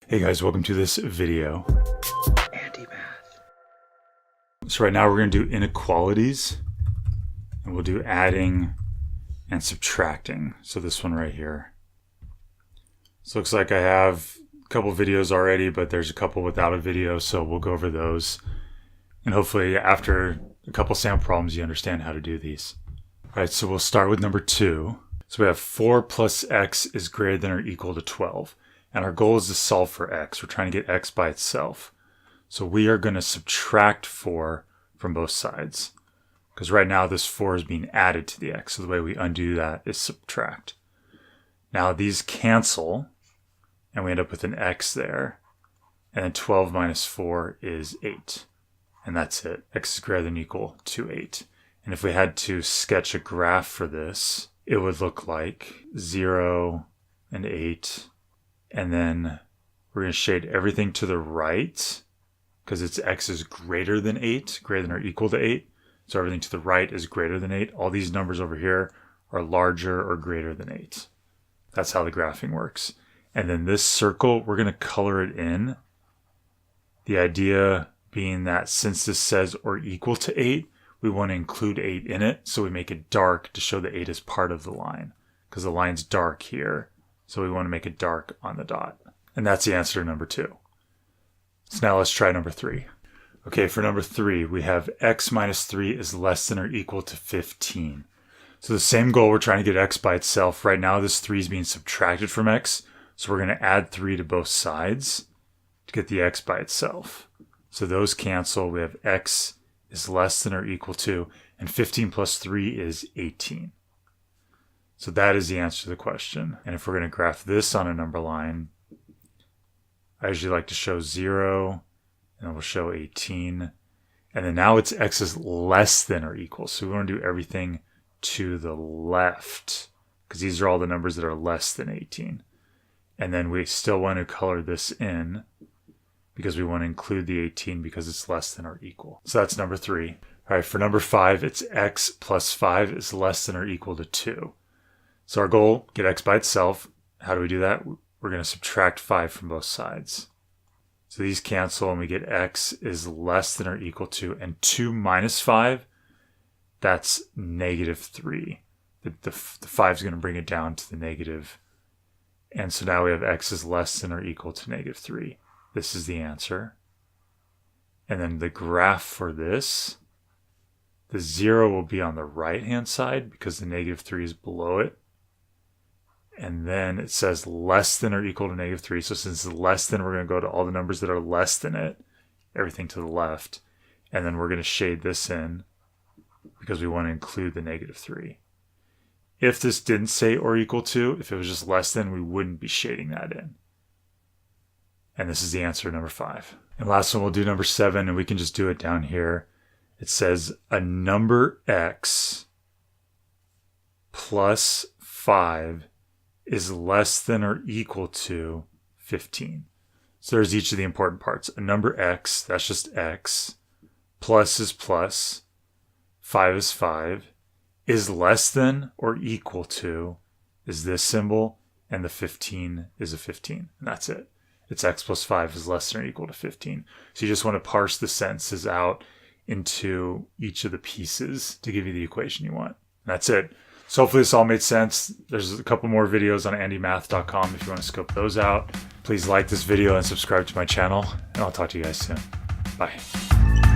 Hey guys, welcome to this video. Anti-math. So right now we're going to do inequalities, and we'll do adding and subtracting. So this one right here. So it looks like I have a couple videos already, but there's a couple without a video, so we'll go over those. And hopefully after a couple sample problems, you understand how to do these. All right, so we'll start with number 2. So we have 4 plus x is greater than or equal to 12. And our goal is to solve for x. We're trying to get x by itself. So we are going to subtract 4 from both sides. Because right now this 4 is being added to the x. So the way we undo that is subtract. Now these cancel. And we end up with an x there. And then 12 minus 4 is 8. And that's it. X is greater than or equal to 8. And if we had to sketch a graph for this, it would look like 0 and 8. And then we're going to shade everything to the right because its x is greater than 8, greater than or equal to 8. So everything to the right is greater than 8. All these numbers over here are larger or greater than 8. That's how the graphing works. And then this circle, we're going to color it in. The idea being that since this says or equal to 8, we want to include 8 in it. So we make it dark to show that 8 is part of the line because the line's dark here. So we want to make it dark on the dot. And that's the answer to number 2. So now let's try number 3. Okay, for number 3, we have x minus 3 is less than or equal to 15. So the same goal, we're trying to get x by itself. Right now, this 3 is being subtracted from x. So we're going to add 3 to both sides to get the x by itself. So those cancel. We have x is less than or equal to, and 15 plus 3 is 18. So that is the answer to the question. And if we're going to graph this on a number line, I usually like to show 0, and then we'll show 18. And then now it's x is less than or equal. So we want to do everything to the left, because these are all the numbers that are less than 18. And then we still want to color this in, because we want to include the 18 because it's less than or equal. So that's number 3. All right, for number 5, it's x plus 5 is less than or equal to 2. So our goal, get x by itself. How do we do that? We're going to subtract 5 from both sides. So these cancel and we get x is less than or equal to, and 2 minus 5, that's negative 3. The 5 is going to bring it down to the negative. And so now we have x is less than or equal to negative 3. This is the answer. And then the graph for this, the 0 will be on the right-hand side because the negative 3 is below it. And then it says less than or equal to negative 3. So since it's less than, we're going to go to all the numbers that are less than it, everything to the left. And then we're going to shade this in because we want to include the negative 3. If this didn't say or equal to, if it was just less than, we wouldn't be shading that in. And this is the answer to number 5. And last one, we'll do number 7, and we can just do it down here. It says a number x plus 5 is less than or equal to 15. So there's each of the important parts. A number x, that's just x, plus is plus, 5 is 5, is less than or equal to is this symbol, and the 15 is a 15. And that's it. It's x plus 5 is less than or equal to 15. So you just want to parse the sentences out into each of the pieces to give you the equation you want. And that's it. So hopefully this all made sense. There's a couple more videos on andymath.com if you want to scope those out. Please like this video and subscribe to my channel, and I'll talk to you guys soon. Bye.